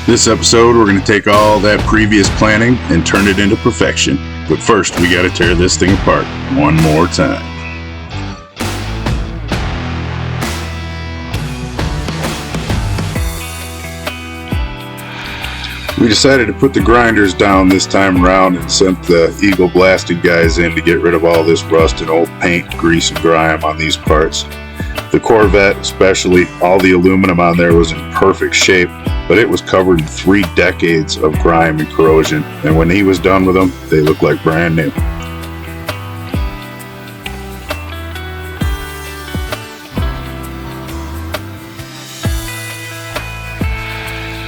This episode, we're going to take all that previous planning and turn it into perfection. But first, we got to tear this thing apart one more time. We decided to put the grinders down this time around and sent the Eagle blasted guys in to get rid of all this rust and old paint, grease, and grime on these parts. The Corvette, especially, all the aluminum on there was in perfect shape, but it was covered in 3 decades of grime and corrosion, and when he was done with them, they looked like brand new.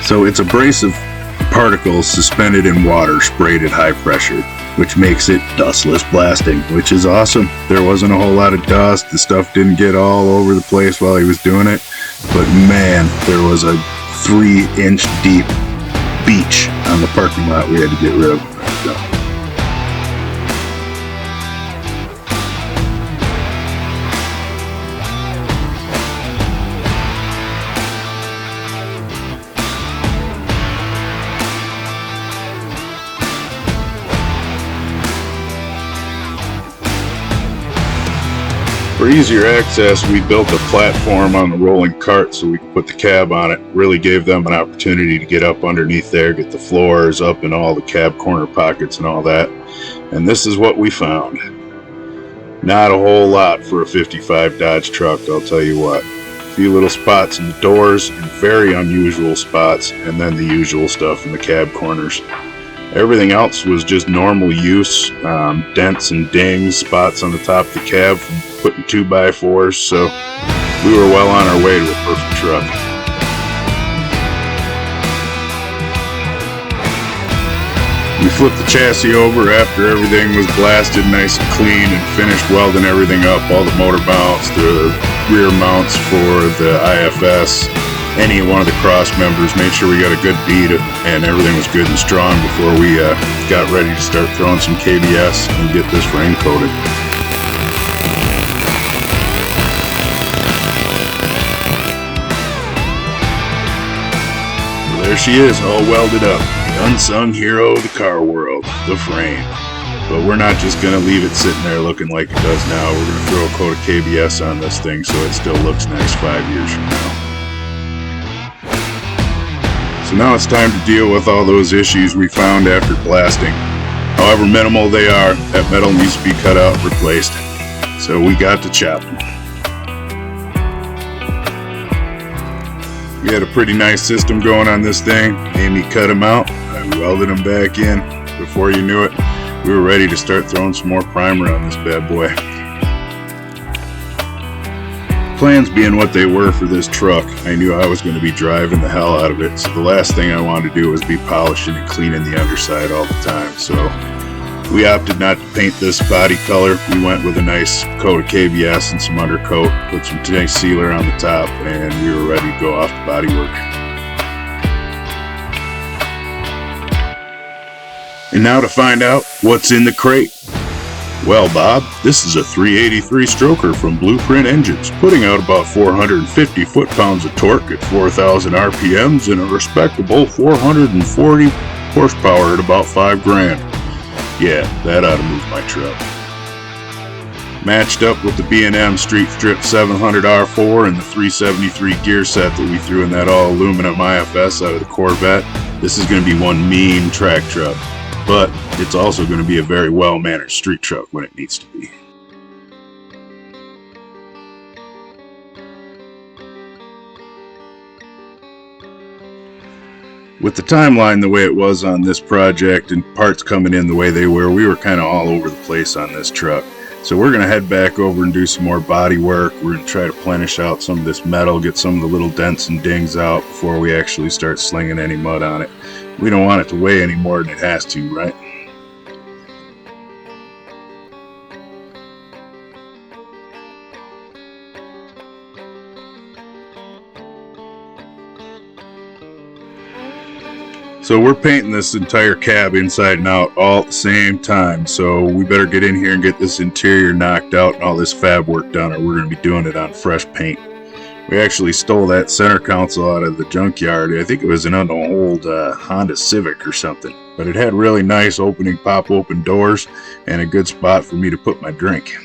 So it's abrasive particles suspended in water sprayed at high pressure, which makes it dustless blasting, which is awesome. There wasn't a whole lot of dust. The stuff didn't get all over the place while he was doing it, but man, there was a 3-inch deep beach on the parking lot we had to get rid of. For easier access, we built a platform on the rolling cart so we could put the cab on it. Really gave them an opportunity to get up underneath there, get the floors up in all the cab corner pockets and all that. And this is what we found. Not a whole lot for a 55 Dodge truck, I'll tell you what. A few little spots in the doors, and very unusual spots, and then the usual stuff in the cab corners. Everything else was just normal use, dents and dings, spots on the top of the cab from putting 2x4s, so we were well on our way to a perfect truck. We flipped the chassis over after everything was blasted nice and clean and finished welding everything up, all the motor mounts, the rear mounts for the IFS, any one of the cross members, made sure we got a good bead and everything was good and strong before we got ready to start throwing some KBS and get this frame coated. Well, there she is, all welded up, the unsung hero of the car world, the frame. But we're not just going to leave it sitting there looking like it does now. We're going to throw a coat of KBS on this thing so it still looks nice 5 years from now. So now it's time to deal with all those issues we found after blasting. However minimal they are, that metal needs to be cut out and replaced. So we got to chopping. We had a pretty nice system going on this thing. Amy cut them out, I welded them back in. Before you knew it, we were ready to start throwing some more primer on this bad boy. Plans being what they were for this truck, I knew I was going to be driving the hell out of it, so the last thing I wanted to do was be polishing and cleaning the underside all the time. So we opted not to paint this body color. We went with a nice coat of KBS and some undercoat, put some nice sealer on the top, and we were ready to go off the bodywork. And now to find out what's in the crate. Well, Bob, this is a 383 stroker from Blueprint Engines, putting out about 450 foot-pounds of torque at 4,000 RPMs and a respectable 440 horsepower at about $5 grand. Yeah, that ought to move my truck. Matched up with the B&M Street Strip 700 R4 and the 373 gear set that we threw in that all-aluminum IFS out of the Corvette, this is going to be one mean track truck. But it's also going to be a very well-managed street truck when it needs to be. With the timeline the way it was on this project and parts coming in the way they were, we were kind of all over the place on this truck. So we're going to head back over and do some more body work. We're going to try to plenish out some of this metal, get some of the little dents and dings out before we actually start slinging any mud on it. We don't want it to weigh any more than it has to, right? So we're painting this entire cab inside and out all at the same time. So we better get in here and get this interior knocked out and all this fab work done, or we're going to be doing it on fresh paint. We actually stole that center console out of the junkyard. I think it was an old Honda Civic or something. But it had really nice opening, pop open doors and a good spot for me to put my drink.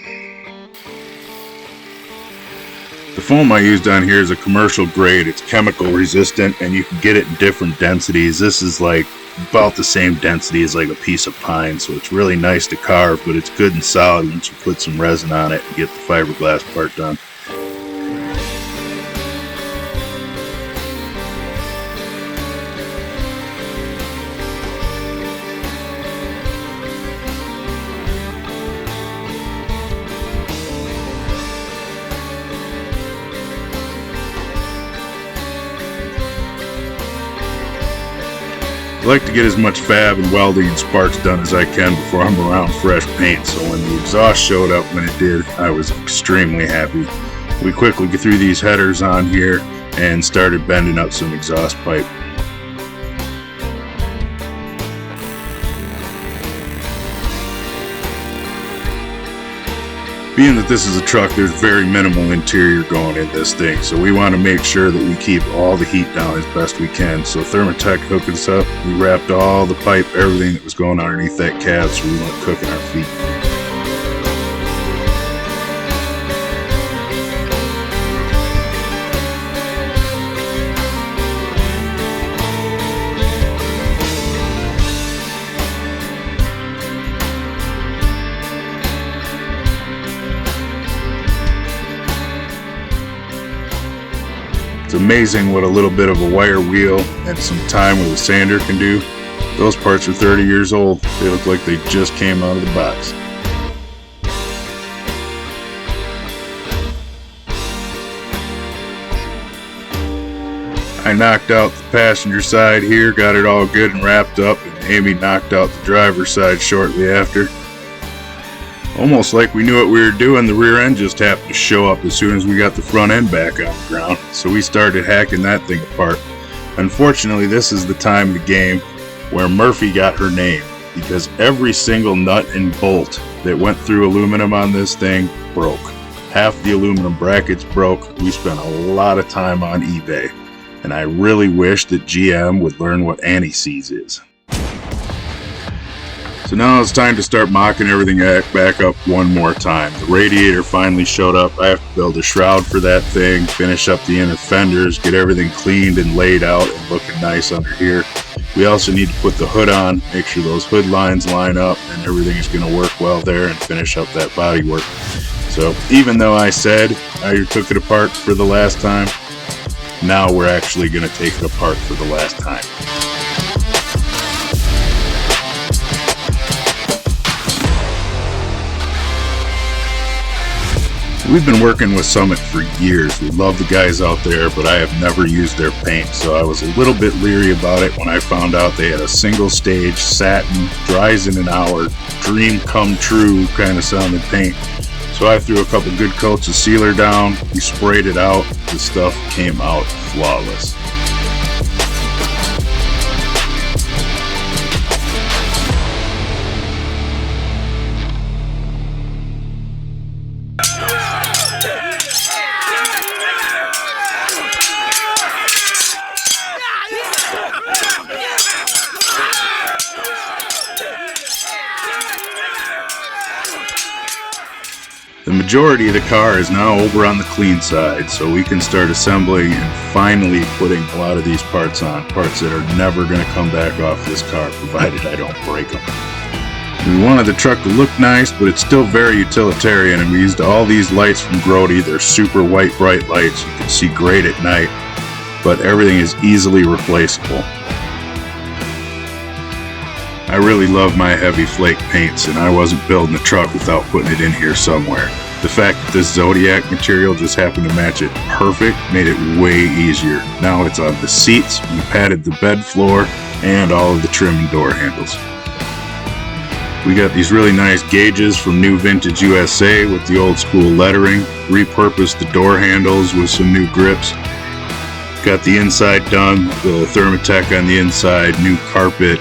The foam I used on here is a commercial grade. It's chemical resistant and you can get it in different densities. This is like about the same density as like a piece of pine, so it's really nice to carve, but it's good and solid once you put some resin on it and get the fiberglass part done. I like to get as much fab and welding and sparks done as I can before I'm around fresh paint, so when the exhaust showed up when it did, I was extremely happy. We quickly threw these headers on here and started bending up some exhaust pipe. Being that this is a truck, there's very minimal interior going in this thing, so we want to make sure that we keep all the heat down as best we can. So Thermatech hooked us up, we wrapped all the pipe, everything that was going underneath that cab, so we weren't cooking our feet. It's amazing what a little bit of a wire wheel and some time with a sander can do. Those parts are 30 years old. They look like they just came out of the box. I knocked out the passenger side here, got it all good and wrapped up, and Amy knocked out the driver's side shortly after. Almost like we knew what we were doing, the rear end just happened to show up as soon as we got the front end back on the ground, so we started hacking that thing apart. Unfortunately, this is the time of the game where Murphy got her name, because every single nut and bolt that went through aluminum on this thing broke. Half the aluminum brackets broke. We spent a lot of time on eBay, and I really wish that GM would learn what anti-seize is. So now it's time to start mocking everything back up one more time. The radiator finally showed up. I have to build a shroud for that thing, finish up the inner fenders, get everything cleaned and laid out and looking nice under here. We also need to put the hood on, make sure those hood lines line up and everything is going to work well there, and finish up that body work. So even though I said I took it apart for the last time, now we're actually going to take it apart for the last time. We've been working with Summit for years. We love the guys out there, but I have never used their paint, so I was a little bit leery about it when I found out they had a single stage, satin, dries in an hour, dream come true kind of sounding paint. So I threw a couple good coats of sealer down, we sprayed it out, the stuff came out flawless. The majority of the car is now over on the clean side, so we can start assembling and finally putting a lot of these parts on, parts that are never going to come back off this car, provided I don't break them. We wanted the truck to look nice, but it's still very utilitarian, and we used all these lights from Grody. They're super white bright lights, you can see great at night, but everything is easily replaceable. I really love my heavy flake paints, and I wasn't building a truck without putting it in here somewhere. The fact that this Zodiac material just happened to match it perfect made it way easier. Now it's on the seats, we padded the bed floor, and all of the trim and door handles. We got these really nice gauges from New Vintage USA with the old school lettering, repurposed the door handles with some new grips. Got the inside done, the Thermatech on the inside, new carpet.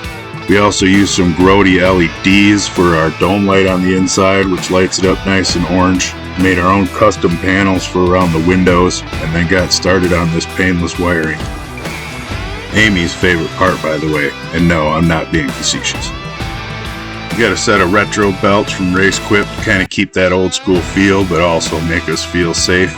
We also used some Grody LEDs for our dome light on the inside, which lights it up nice and orange. Made our own custom panels for around the windows, and then got started on this painless wiring. Amy's favorite part, by the way, and no, I'm not being facetious. We got a set of retro belts from Racetrack to kind of keep that old school feel, but also make us feel safe.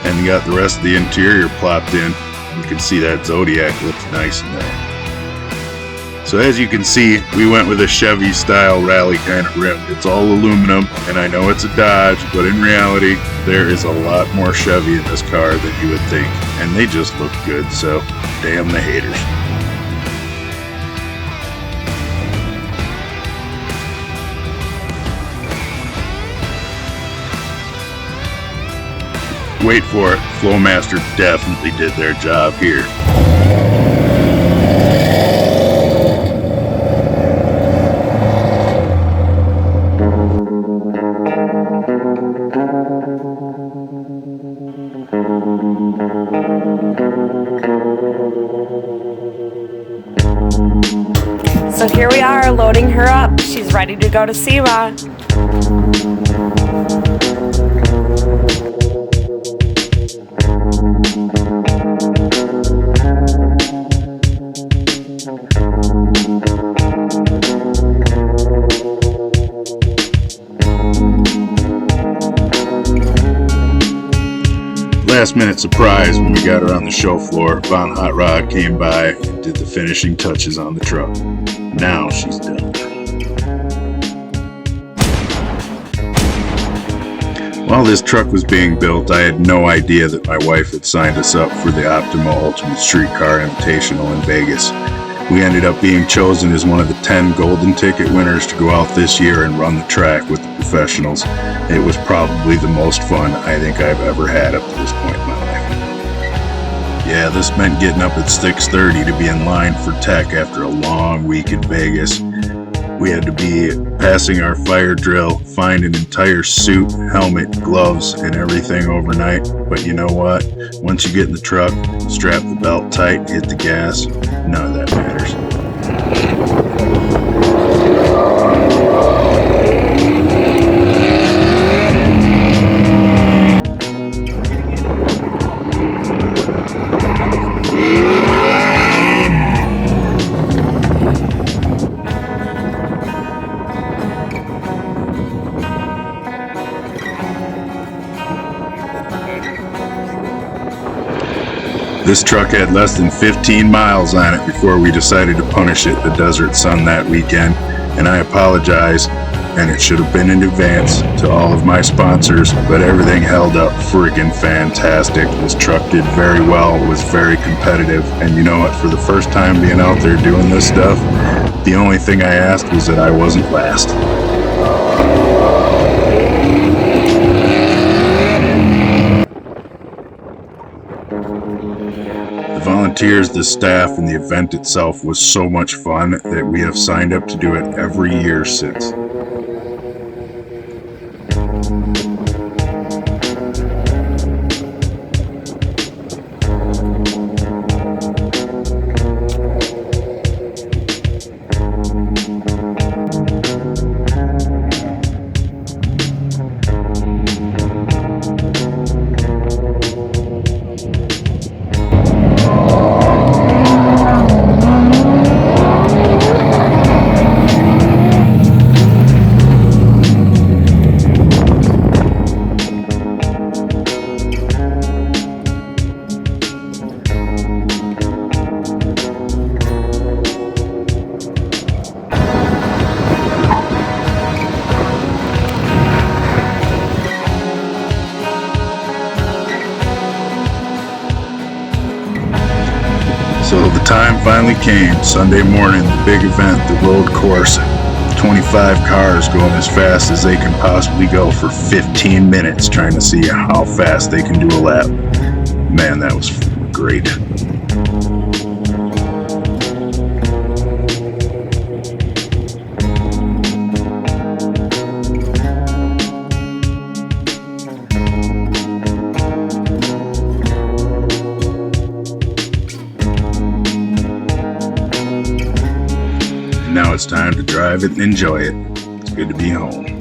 And we got the rest of the interior plopped in. You can see that Zodiac looks nice in there. So as you can see, we went with a Chevy style rally kind of rim. It's all aluminum, and I know it's a Dodge, but in reality, there is a lot more Chevy in this car than you would think. And they just look good, so damn the haters. Wait for it, Flowmaster definitely did their job here. So here we are, loading her up. She's ready to go to SEMA. Last minute surprise when we got her on the show floor. Von Hot Rod came by and did the finishing touches on the truck. Now she's done. While this truck was being built, I had no idea that my wife had signed us up for the Optima Ultimate Street Car Invitational in Vegas. We ended up being chosen as one of the 10 golden ticket winners to go out this year and run the track with the professionals. It was probably the most fun I think I've ever had up to this point in my life. Yeah, this meant getting up at 6:30 to be in line for tech after a long week in Vegas. We had to be passing our fire drill, find an entire suit, helmet, gloves, and everything overnight. But you know what? Once you get in the truck, strap the belt tight, hit the gas, none of that matters. This truck had less than 15 miles on it before we decided to punish it the desert sun that weekend, and I apologize, and it should have been in advance, to all of my sponsors, but everything held up friggin' fantastic. This truck did very well, was very competitive, and you know what, for the first time being out there doing this stuff, the only thing I asked was that I wasn't last. The volunteers, the staff, and the event itself was so much fun that we have signed up to do it every year since. So the time finally came, Sunday morning, the big event, the road course. 25 cars going as fast as they can possibly go for 15 minutes, trying to see how fast they can do a lap. Man, that was great. it's time to drive it and enjoy it. It's good to be home.